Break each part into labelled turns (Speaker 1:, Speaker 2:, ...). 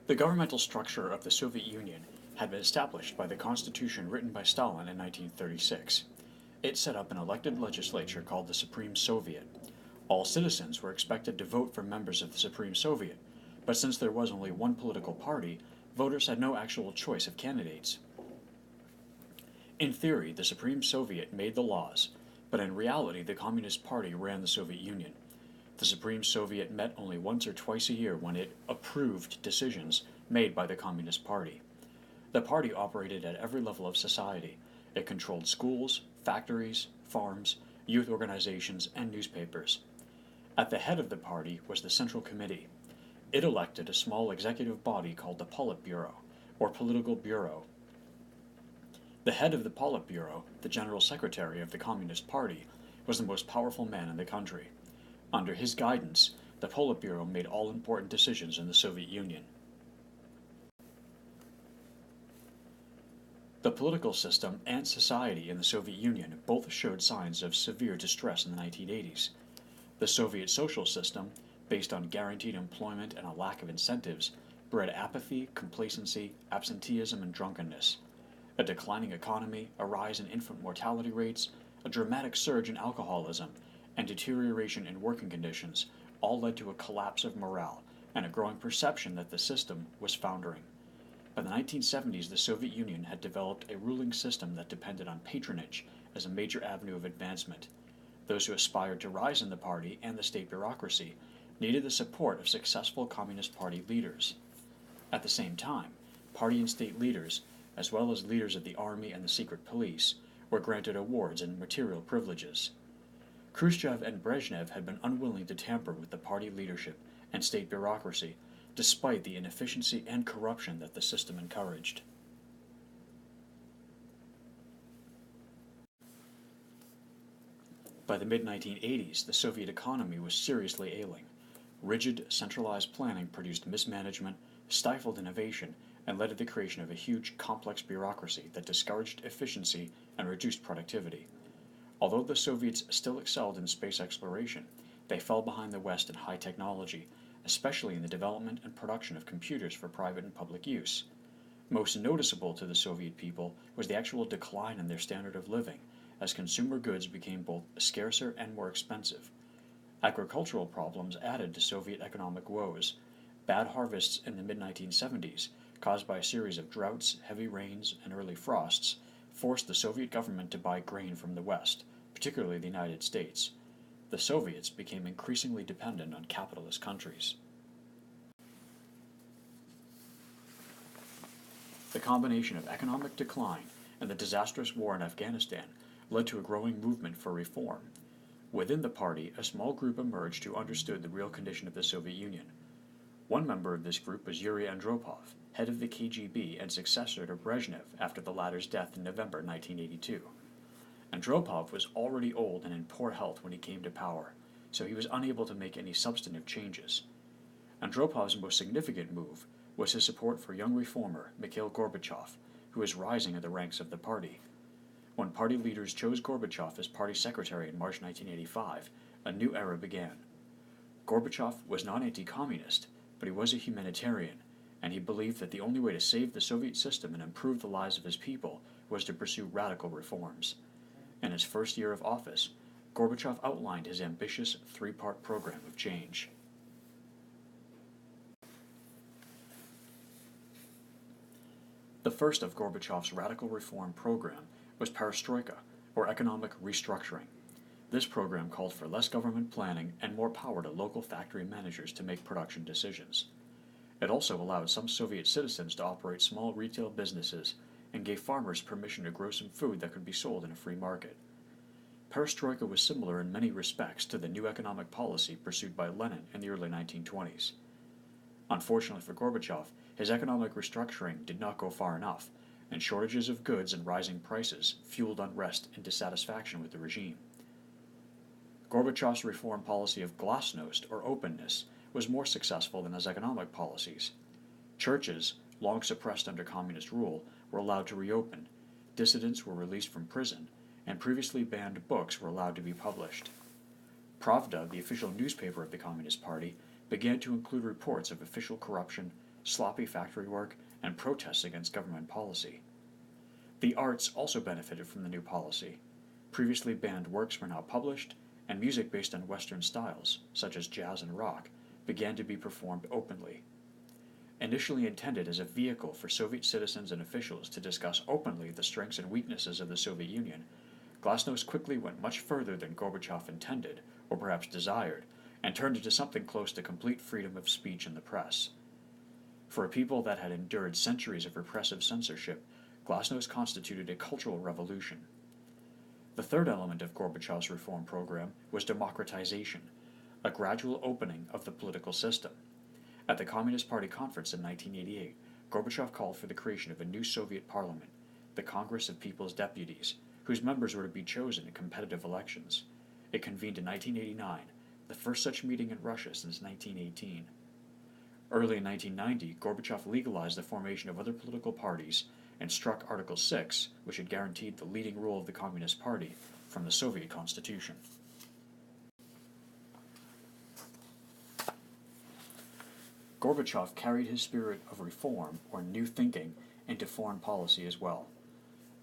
Speaker 1: The governmental structure of the Soviet Union had been established by the constitution written by Stalin in 1936. It set up an elected legislature called the Supreme Soviet. All citizens were expected to vote for members of the Supreme Soviet, but since there was only one political party, voters had no actual choice of candidates. In theory, the Supreme Soviet made the laws, but in reality the Communist Party ran the Soviet Union. The Supreme Soviet met only once or twice a year when it approved decisions made by the Communist Party. The party operated at every level of society. It controlled schools, factories, farms, youth organizations, and newspapers. At the head of the party was the Central Committee. It elected a small executive body called the Politburo, or Political Bureau. The head of the Politburo, the General Secretary of the Communist Party, was the most powerful man in the country. Under his guidance, the Politburo made all important decisions in the Soviet Union. The political system and society in the Soviet Union both showed signs of severe distress in the 1980s. The Soviet social system, based on guaranteed employment and a lack of incentives, bred apathy, complacency, absenteeism, and drunkenness. A declining economy, a rise in infant mortality rates, a dramatic surge in alcoholism, and deterioration in working conditions all led to a collapse of morale and a growing perception that the system was foundering. By the 1970s, the Soviet Union had developed a ruling system that depended on patronage as a major avenue of advancement. Those who aspired to rise in the party and the state bureaucracy needed the support of successful Communist Party leaders. At the same time, party and state leaders, as well as leaders of the army and the secret police, were granted awards and material privileges. Khrushchev and Brezhnev had been unwilling to tamper with the party leadership and state bureaucracy, despite the inefficiency and corruption that the system encouraged. By the mid-1980s, the Soviet economy was seriously ailing. Rigid, centralized planning produced mismanagement, stifled innovation, and led to the creation of a huge, complex bureaucracy that discouraged efficiency and reduced productivity. Although the Soviets still excelled in space exploration, they fell behind the West in high technology, especially in the development and production of computers for private and public use. Most noticeable to the Soviet people was the actual decline in their standard of living, as consumer goods became both scarcer and more expensive. Agricultural problems added to Soviet economic woes. Bad harvests in the mid-1970s, caused by a series of droughts, heavy rains, and early frosts, forced the Soviet government to buy grain from the West, particularly the United States. The Soviets became increasingly dependent on capitalist countries. The combination of economic decline and the disastrous war in Afghanistan led to a growing movement for reform. Within the party, a small group emerged who understood the real condition of the Soviet Union. One member of this group was Yuri Andropov, head of the KGB and successor to Brezhnev after the latter's death in November 1982. Andropov was already old and in poor health when he came to power, so he was unable to make any substantive changes. Andropov's most significant move was his support for young reformer Mikhail Gorbachev, who was rising in the ranks of the party. When party leaders chose Gorbachev as party secretary in March 1985, a new era began. Gorbachev was not anti-communist, but he was a humanitarian, and he believed that the only way to save the Soviet system and improve the lives of his people was to pursue radical reforms. In his first year of office, Gorbachev outlined his ambitious three-part program of change. The first of Gorbachev's radical reform program was perestroika, or economic restructuring. This program called for less government planning and more power to local factory managers to make production decisions. It also allowed some Soviet citizens to operate small retail businesses and gave farmers permission to grow some food that could be sold in a free market. Perestroika was similar in many respects to the new economic policy pursued by Lenin in the early 1920s. Unfortunately for Gorbachev, his economic restructuring did not go far enough, and shortages of goods and rising prices fueled unrest and dissatisfaction with the regime. Gorbachev's reform policy of glasnost, or openness, was more successful than his economic policies. Churches, long suppressed under communist rule, were allowed to reopen, dissidents were released from prison, and previously banned books were allowed to be published. Pravda, the official newspaper of the Communist Party, began to include reports of official corruption, sloppy factory work, and protests against government policy. The arts also benefited from the new policy. Previously banned works were now published, and music based on Western styles, such as jazz and rock, began to be performed openly. Initially intended as a vehicle for Soviet citizens and officials to discuss openly the strengths and weaknesses of the Soviet Union, Glasnost quickly went much further than Gorbachev intended, or perhaps desired, and turned into something close to complete freedom of speech in the press. For a people that had endured centuries of repressive censorship, Glasnost constituted a cultural revolution. The third element of Gorbachev's reform program was democratization, a gradual opening of the political system. At the Communist Party conference in 1988, Gorbachev called for the creation of a new Soviet parliament, the Congress of People's Deputies, whose members were to be chosen in competitive elections. It convened in 1989, the first such meeting in Russia since 1918. Early in 1990, Gorbachev legalized the formation of other political parties and struck Article 6, which had guaranteed the leading role of the Communist Party, from the Soviet Constitution. Gorbachev carried his spirit of reform, or new thinking, into foreign policy as well.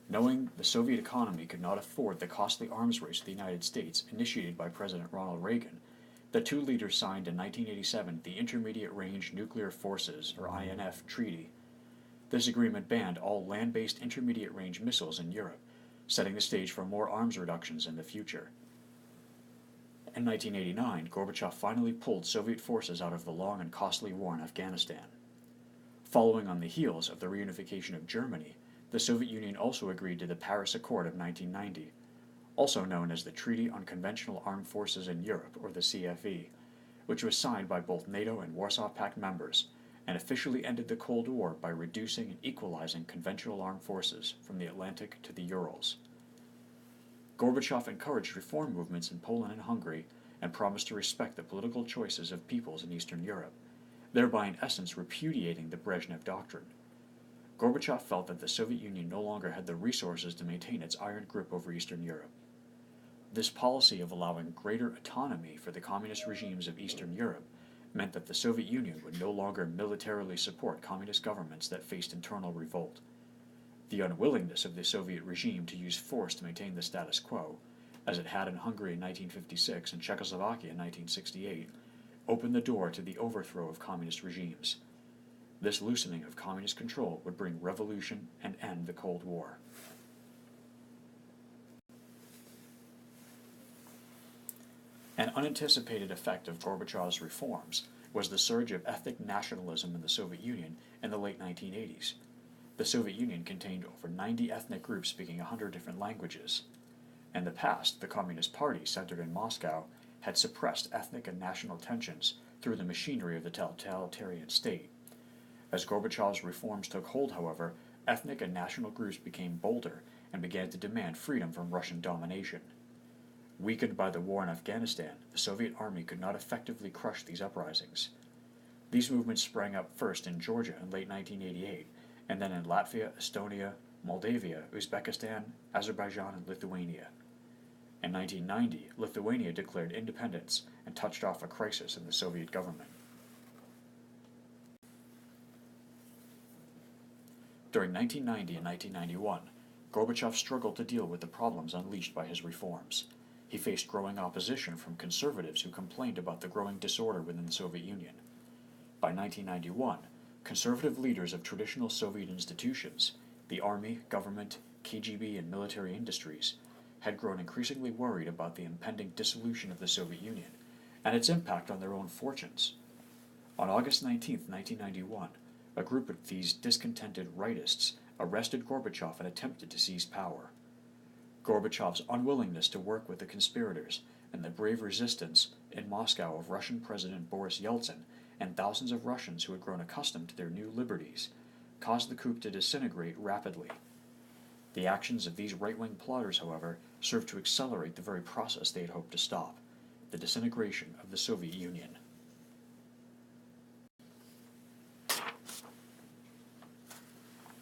Speaker 1: Knowing the Soviet economy could not afford the costly arms race with the United States initiated by President Ronald Reagan, the two leaders signed in 1987 the Intermediate Range Nuclear Forces, or INF, Treaty. This agreement banned all land-based intermediate range missiles in Europe, setting the stage for more arms reductions in the future. In 1989, Gorbachev finally pulled Soviet forces out of the long and costly war in Afghanistan. Following on the heels of the reunification of Germany, the Soviet Union also agreed to the Paris Accord of 1990, also known as the Treaty on Conventional Armed Forces in Europe, or the CFE, which was signed by both NATO and Warsaw Pact members, and officially ended the Cold War by reducing and equalizing conventional armed forces from the Atlantic to the Urals. Gorbachev encouraged reform movements in Poland and Hungary and promised to respect the political choices of peoples in Eastern Europe, thereby in essence repudiating the Brezhnev Doctrine. Gorbachev felt that the Soviet Union no longer had the resources to maintain its iron grip over Eastern Europe. This policy of allowing greater autonomy for the communist regimes of Eastern Europe meant that the Soviet Union would no longer militarily support communist governments that faced internal revolt. The unwillingness of the Soviet regime to use force to maintain the status quo, as it had in Hungary in 1956 and Czechoslovakia in 1968, opened the door to the overthrow of communist regimes. This loosening of communist control would bring revolution and end the Cold War. An unanticipated effect of Gorbachev's reforms was the surge of ethnic nationalism in the Soviet Union in the late 1980s. The Soviet Union contained over 90 ethnic groups speaking 100 different languages. In the past, the Communist Party, centered in Moscow, had suppressed ethnic and national tensions through the machinery of the totalitarian state. As Gorbachev's reforms took hold, however, ethnic and national groups became bolder and began to demand freedom from Russian domination. Weakened by the war in Afghanistan, the Soviet army could not effectively crush these uprisings. These movements sprang up first in Georgia in late 1988, and then in Latvia, Estonia, Moldavia, Uzbekistan, Azerbaijan, and Lithuania. In 1990, Lithuania declared independence and touched off a crisis in the Soviet government. During 1990 and 1991, Gorbachev struggled to deal with the problems unleashed by his reforms. He faced growing opposition from conservatives who complained about the growing disorder within the Soviet Union. By 1991, conservative leaders of traditional Soviet institutions, the army, government, KGB, and military industries, had grown increasingly worried about the impending dissolution of the Soviet Union and its impact on their own fortunes. On August 19, 1991, a group of these discontented rightists arrested Gorbachev and attempted to seize power. Gorbachev's unwillingness to work with the conspirators and the brave resistance in Moscow of Russian President Boris Yeltsin and thousands of Russians who had grown accustomed to their new liberties caused the coup to disintegrate rapidly. The actions of these right-wing plotters, however, served to accelerate the very process they had hoped to stop, the disintegration of the Soviet Union.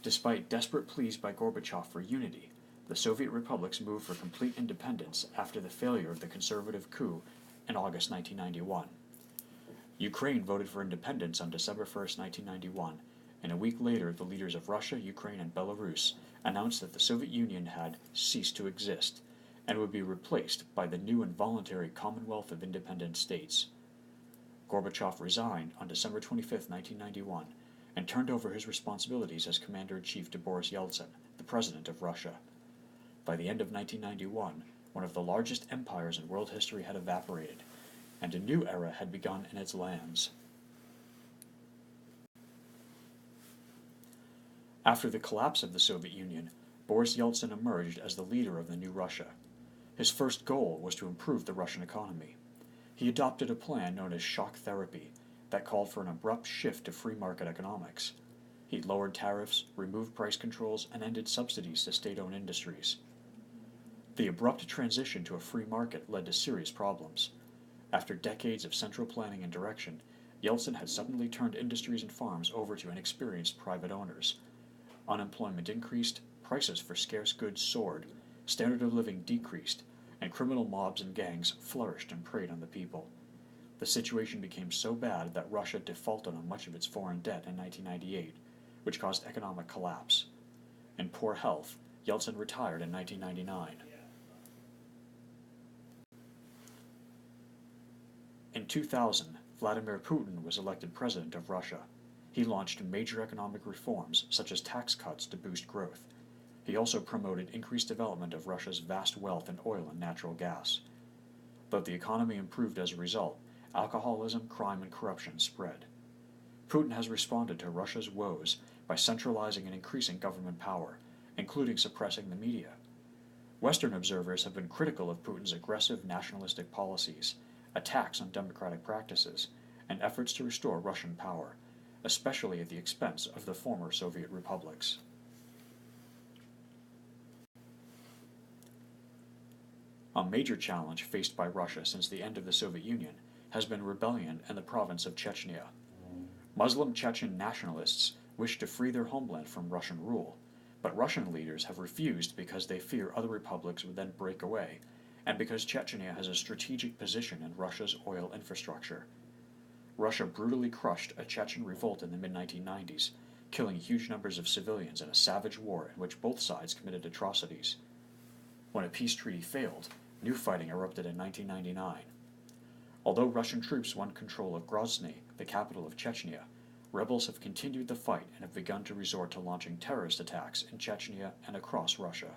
Speaker 1: Despite desperate pleas by Gorbachev for unity, the Soviet republics moved for complete independence after the failure of the conservative coup in August 1991. Ukraine voted for independence on December 1st, 1991, and a week later the leaders of Russia, Ukraine, and Belarus announced that the Soviet Union had ceased to exist and would be replaced by the new and voluntary Commonwealth of Independent States. Gorbachev resigned on December 25, 1991, and turned over his responsibilities as Commander-in-Chief to Boris Yeltsin, the President of Russia. By the end of 1991, one of the largest empires in world history had evaporated, and a new era had begun in its lands. After the collapse of the Soviet Union, Boris Yeltsin emerged as the leader of the new Russia. His first goal was to improve the Russian economy. He adopted a plan known as shock therapy that called for an abrupt shift to free market economics. He lowered tariffs, removed price controls, and ended subsidies to state-owned industries. The abrupt transition to a free market led to serious problems. After decades of central planning and direction, Yeltsin had suddenly turned industries and farms over to inexperienced private owners. Unemployment increased, prices for scarce goods soared, standard of living decreased, and criminal mobs and gangs flourished and preyed on the people. The situation became so bad that Russia defaulted on much of its foreign debt in 1998, which caused economic collapse. In poor health, Yeltsin retired in 1999. In 2000, Vladimir Putin was elected president of Russia. He launched major economic reforms, such as tax cuts to boost growth. He also promoted increased development of Russia's vast wealth in oil and natural gas. Though the economy improved as a result, alcoholism, crime, and corruption spread. Putin has responded to Russia's woes by centralizing and increasing government power, including suppressing the media. Western observers have been critical of Putin's aggressive nationalistic policies, attacks on democratic practices, and efforts to restore Russian power, especially at the expense of the former Soviet republics. A major challenge faced by Russia since the end of the Soviet Union has been rebellion in the province of Chechnya. Muslim Chechen nationalists wish to free their homeland from Russian rule, but Russian leaders have refused because they fear other republics would then break away, and because Chechnya has a strategic position in Russia's oil infrastructure. Russia brutally crushed a Chechen revolt in the mid-1990s, killing huge numbers of civilians in a savage war in which both sides committed atrocities. When a peace treaty failed, new fighting erupted in 1999. Although Russian troops won control of Grozny, the capital of Chechnya, rebels have continued the fight and have begun to resort to launching terrorist attacks in Chechnya and across Russia.